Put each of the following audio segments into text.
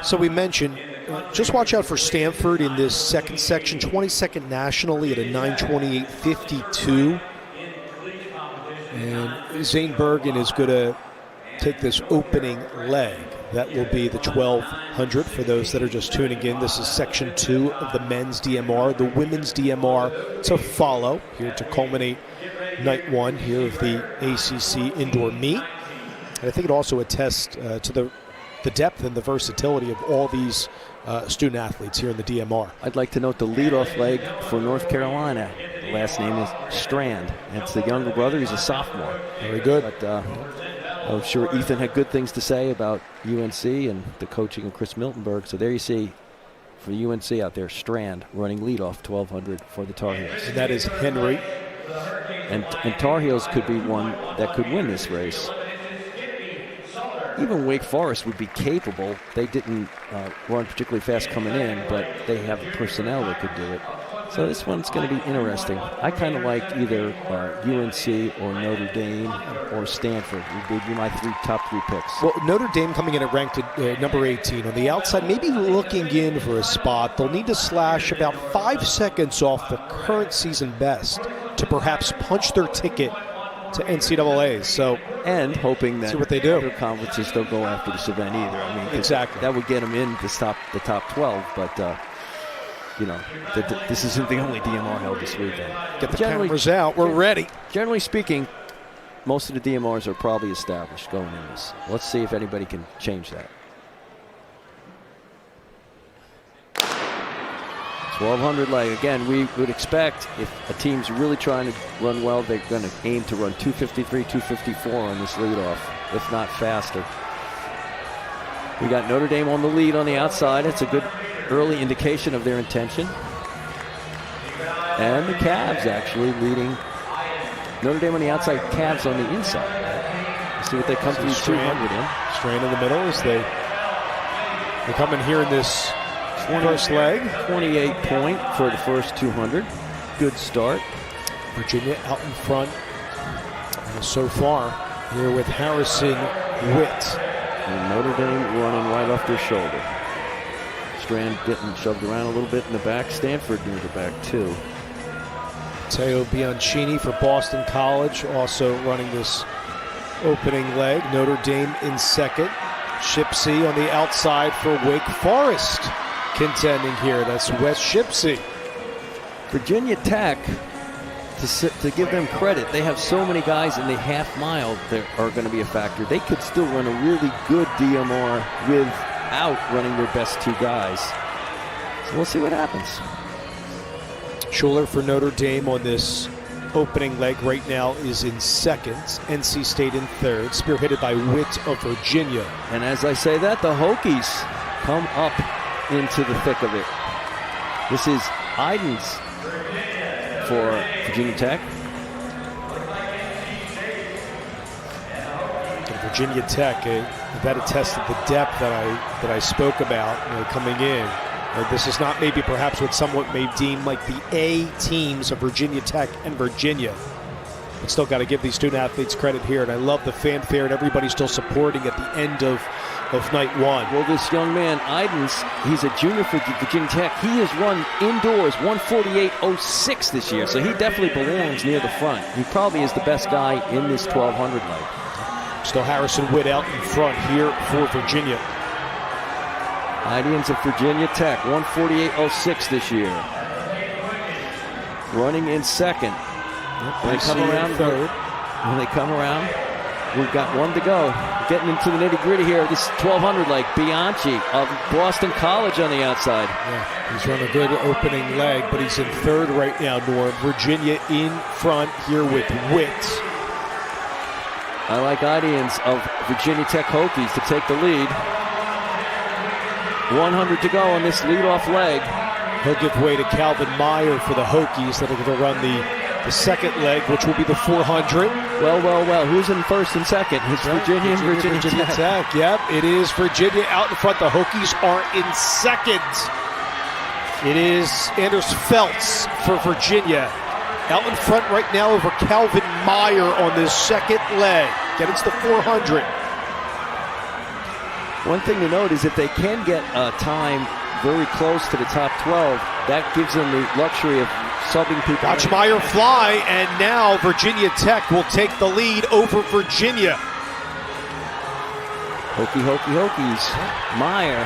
So we mentioned, just watch out for Stanford in this second section, 22nd nationally at a 9:28.52. And Zane Bergen is going to take this opening leg. That will be the 1200 for those that are just tuning in. This is section 2 of the men's DMR. The women's DMR to follow here to culminate night 1 here of the ACC indoor meet. And I think it also attests to the depth and the versatility of all these student athletes here in the DMR. I'd like to note the leadoff leg for North Carolina. The last name is Strand. That's the younger brother. He's a sophomore. Very good. But I'm sure Ethan had good things to say about UNC and the coaching of Chris Miltenberg. So there you see, for UNC out there, Strand running leadoff 1200 for the Tar Heels. And that is Henry. And Tar Heels could be one that could win this race. Even Wake Forest would be capable. They didn't run particularly fast coming in, but they have the personnel that could do it. So this one's going to be interesting. I kind of like either UNC or Notre Dame or Stanford. Would be my top three picks. Well, Notre Dame coming in at ranked number 18. On the outside, maybe looking in for a spot. They'll need to slash about 5 seconds off the current season best to perhaps punch their ticket to NCAA. So, and hoping that see what they do. Other conferences don't go after this event either. I mean, exactly, that would get them in the top 12. But you know, this isn't the only DMR held this weekend. Get the cameras out. We're ready. Generally speaking, most of the DMRs are probably established going in this. Let's see if anybody can change that. 1200 leg. Again, we would expect if a team's really trying to run well, they're going to aim to run 253, 254 on this leadoff, if not faster. We got Notre Dame on the lead on the outside. It's a good early indication of their intention. And the Cavs actually leading Notre Dame on the outside, Cavs on the inside. Let's see what they come through 200 in. Strand in the middle as they come in here in this first leg. 28 point for the first 200. Good start. Virginia out in front so far here with Harrison Witt. And Notre Dame running right off their shoulder. Strand getting shoved around a little bit in the back. Stanford near the back too. Teo Bianchini for Boston College also running this opening leg. Notre Dame in second. Shipsey on the outside for Wake Forest. Contending here, that's Wes Shipsey. Virginia Tech, to give them credit, they have so many guys in the half mile that are going to be a factor. They could still run a really good DMR without running their best 2 guys. So we'll see what happens. Schuler for Notre Dame on this opening leg right now is in second. NC State in third, spearheaded by Witt of Virginia. And as I say that, the Hokies come up into the thick of it. This is Idens for Virginia Tech. And Virginia Tech, that attested the depth that I spoke about coming in. This is not maybe perhaps what someone may deem like the A teams of Virginia Tech and Virginia. But still got to give these student athletes credit here, and I love the fanfare and everybody still supporting at the end of night 1. Well, this young man, Idens, he's a junior for Virginia Tech. He has run indoors 148.06 this year, so he definitely belongs near the front. He probably is the best guy in this 1200 leg. Still Harrison Witt out in front here for Virginia. Idens of Virginia Tech, 148.06 this year. Running in second. When they come around third. When they come around, we've got 1 to go. Getting into the nitty-gritty here. This 1200 leg. Bianchi of Boston College on the outside. Yeah, he's run a good opening leg, but he's in third right now, Norm. Virginia in front here with Witt. I like Idens of Virginia Tech Hokies to take the lead. 100 to go on this leadoff leg. He'll give way to Calvin Meyer for the Hokies that are going to run the second leg, which will be the 400. Well. Who's in first and second? It's Virginia and Virginia Tech. Yep, it is Virginia out in front. The Hokies are in second. It is Anders Feltz for Virginia. Out in front right now over Calvin Meyer on this second leg. Get into the 400. One thing to note is if they can get a time very close to the top 12, that gives them the luxury of subbing people. Watch Meyer fly, and now Virginia Tech will take the lead over Virginia. Hokies. Meyer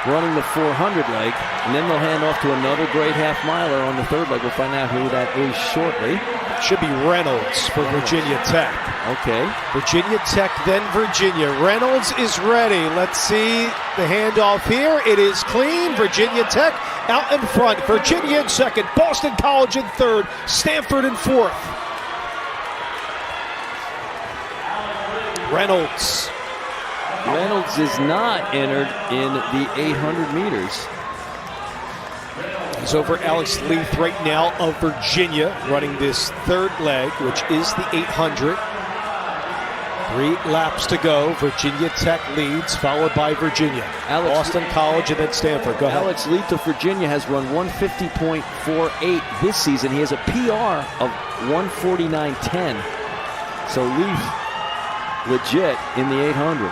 running the 400 leg, and then they'll hand off to another great half-miler on the third leg. We'll find out who that is shortly. Should be Reynolds for Virginia Tech. Okay. Virginia Tech, then Virginia. Reynolds is ready. Let's see the handoff here. It is clean. Virginia Tech out in front. Virginia in second. Boston College in third. Stanford in fourth. Reynolds is not entered in the 800 meters. He's over Alex Leith right now of Virginia, running this third leg, which is the 800. 3 laps to go. Virginia Tech leads, followed by Virginia. Boston College and then Stanford. Go ahead. Alex Leith of Virginia has run 150.48 this season. He has a PR of 149.10. So Leith legit in the 800.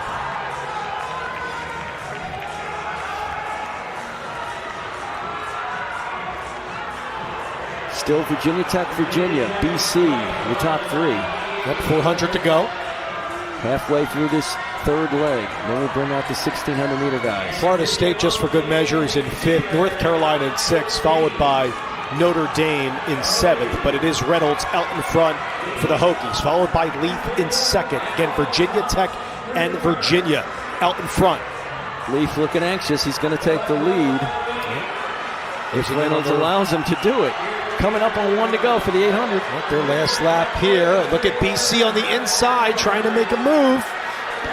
Still Virginia Tech, BC, the top 3. Yep, 400 to go. Halfway through this third leg. Then we'll bring out the 1,600-meter guys. Florida State, just for good measure, is in 5th. North Carolina in 6th, followed by Notre Dame in 7th. But it is Reynolds out in front for the Hokies, followed by Leith in 2nd. Again, Virginia Tech and Virginia out in front. Leith looking anxious. He's going to take the lead. If Reynolds allows him to do it. Coming up on 1 to go for the 800. Their last lap here. Look at BC on the inside trying to make a move.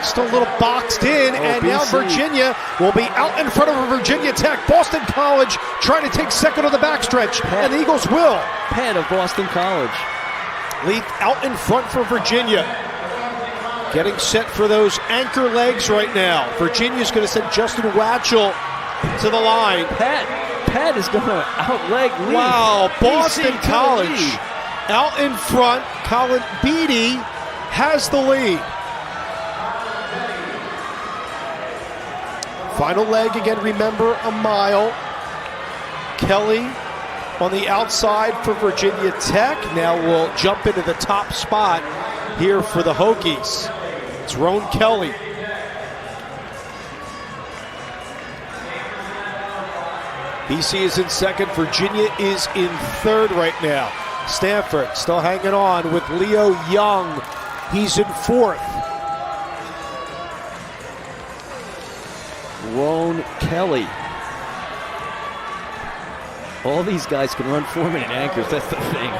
Still a little boxed in, and BC. Now Virginia will be out in front of Virginia Tech. Boston College trying to take second on the backstretch, and the Eagles will. Head of Boston College. Leith out in front for Virginia. Getting set for those anchor legs right now. Virginia's going to send Justin Watchell to the line. Pat is going to outleg Leith. Wow, Boston College out in front. Colin Beatty has the lead. Final leg again, remember, a mile. Kelly on the outside for Virginia Tech. Now we'll jump into the top spot here for the Hokies. It's Roan Kelly. BC is in second. Virginia is in third right now. Stanford still hanging on with Leo Young. He's in fourth. Roan Kelly. All these guys can run 4-minute anchors. That's the thing.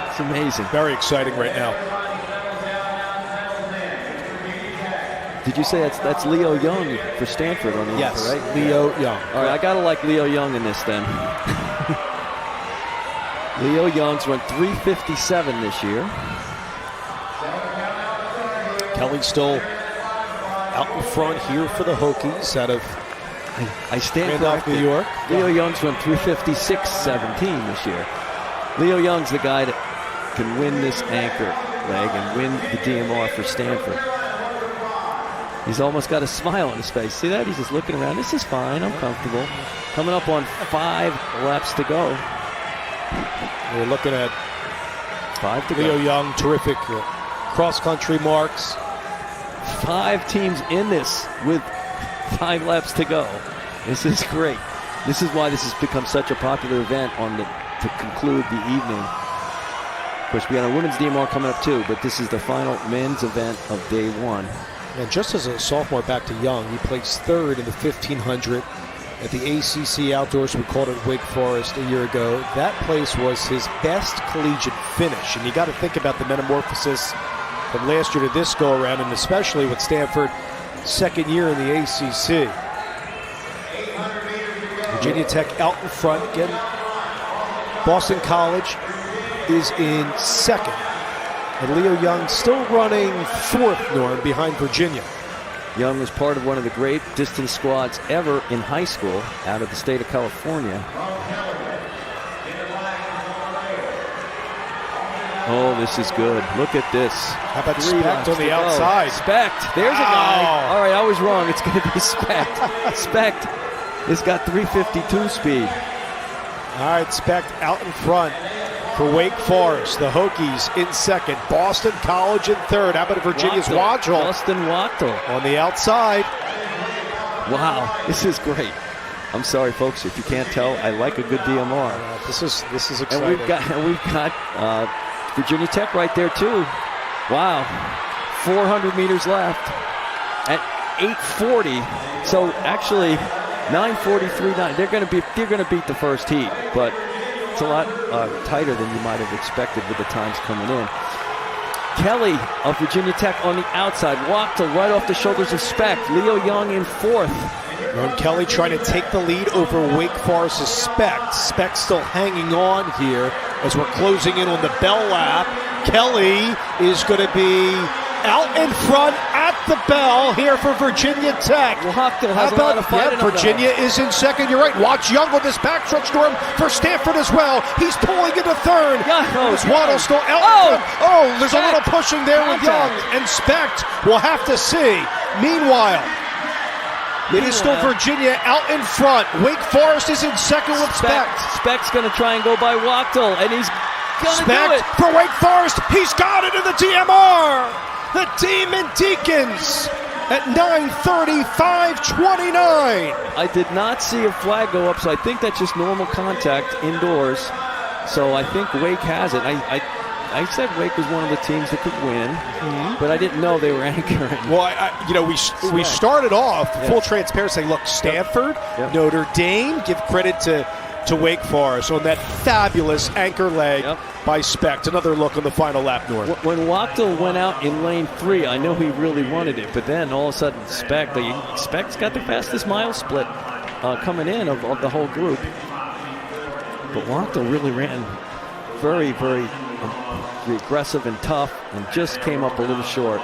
It's amazing. Very exciting right now. Did you say that's Leo Young for Stanford on the yes, anchor, right? Leo Young. All right, I got to like Leo Young in this then. Leo Young's run 3:57 this year. Kelly still out in front here for the Hokies out of Randolph, New York. Leo Young's run 3:56.17 this year. Leo Young's the guy that can win this anchor leg and win the DMR for Stanford. He's almost got a smile on his face. See that? He's just looking around. This is fine. I'm comfortable. Coming up on 5 laps to go. We're looking at 5 to go. Leo Young, terrific cross-country marks. 5 teams in this with 5 laps to go. This is great. This is why this has become such a popular event to conclude the evening. Of course, we got a women's DMR coming up too, but this is the final men's event of day 1. And just as a sophomore back to Young, he placed third in the 1500 at the ACC Outdoors. We called it Wake Forest a year ago. That place was his best collegiate finish. And you got to think about the metamorphosis from last year to this go-around, and especially with Stanford, second year in the ACC. Virginia Tech out in front. Again, Boston College is in second. And Leo Young still running fourth, Norm, behind Virginia. Young was part of one of the great distance squads ever in high school out of the state of California. Oh, this is good. Look at this. How about Specht on the outside? Specht. There's a guy. All right, I was is wrong. It's going to be Specht. Specht has got 3:52 speed. All right, Specht out in front for Wake Forest. The Hokies in second. Boston College in third. How about Virginia's Wachtel? Boston Wachtel. On the outside. Wow, this is great. I'm sorry, folks, if you can't tell, I like a good DMR. This is exciting. And we've got Virginia Tech right there too. Wow, 400 meters left at 8:40. So actually, 9:43.9. They're going to beat the first heat, but it's a lot tighter than you might have expected with the times coming in. Kelly of Virginia Tech on the outside. Wachtel right off the shoulders of Specht. Leo Young in fourth. Ron Kelly trying to take the lead over Wake Forest's Specht. Specht still hanging on here as we're closing in on the bell lap. Kelly is going to be out in front at the bell here for Virginia Tech. Wachtel has a lot of fight. Virginia is in second. You're right. Watch Young on this backstroke storm for Stanford as well. He's pulling into third. It's Waddle still out. There's a little pushing there with Young. And Specht will have to see. Meanwhile, it is still Virginia out in front. Wake Forest is in second with Specht. Specht's going to try and go by Wachtel, and he's going to do it. For Wake Forest. He's got it in the DMR. The Demon Deacons at 9:30, 5:29. I did not see a flag go up, so I think that's just normal contact indoors. So I think Wake has it. I said Wake was one of the teams that could win, but I didn't know they were anchoring. Well, we started off full transparency. Look, Stanford, Notre Dame. Give credit to Wake Forest on that fabulous anchor leg by Specht. Another look on the final lap, North. When Wachtel went out in lane 3, I know he really wanted it, but then all of a sudden Specht's got the fastest mile split coming in of the whole group. But Wachtel really ran very, very aggressive and tough and just came up a little short.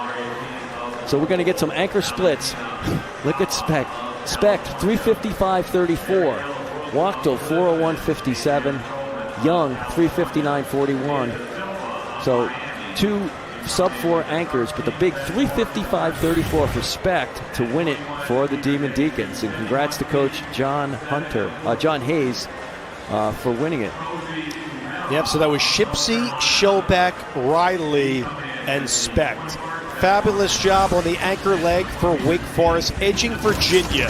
So we're going to get some anchor splits. Look at Specht. Specht, 3:55.34. Wachtel, 4:01.57. Young, 3:59.41. So two sub-4 anchors, but the big 3:55.34 for Specht to win it for the Demon Deacons. And congrats to Coach John Hayes for winning it. Yep, so that was Shipsey, Shelbert, Riley, and Specht. Fabulous job on the anchor leg for Wake Forest, edging Virginia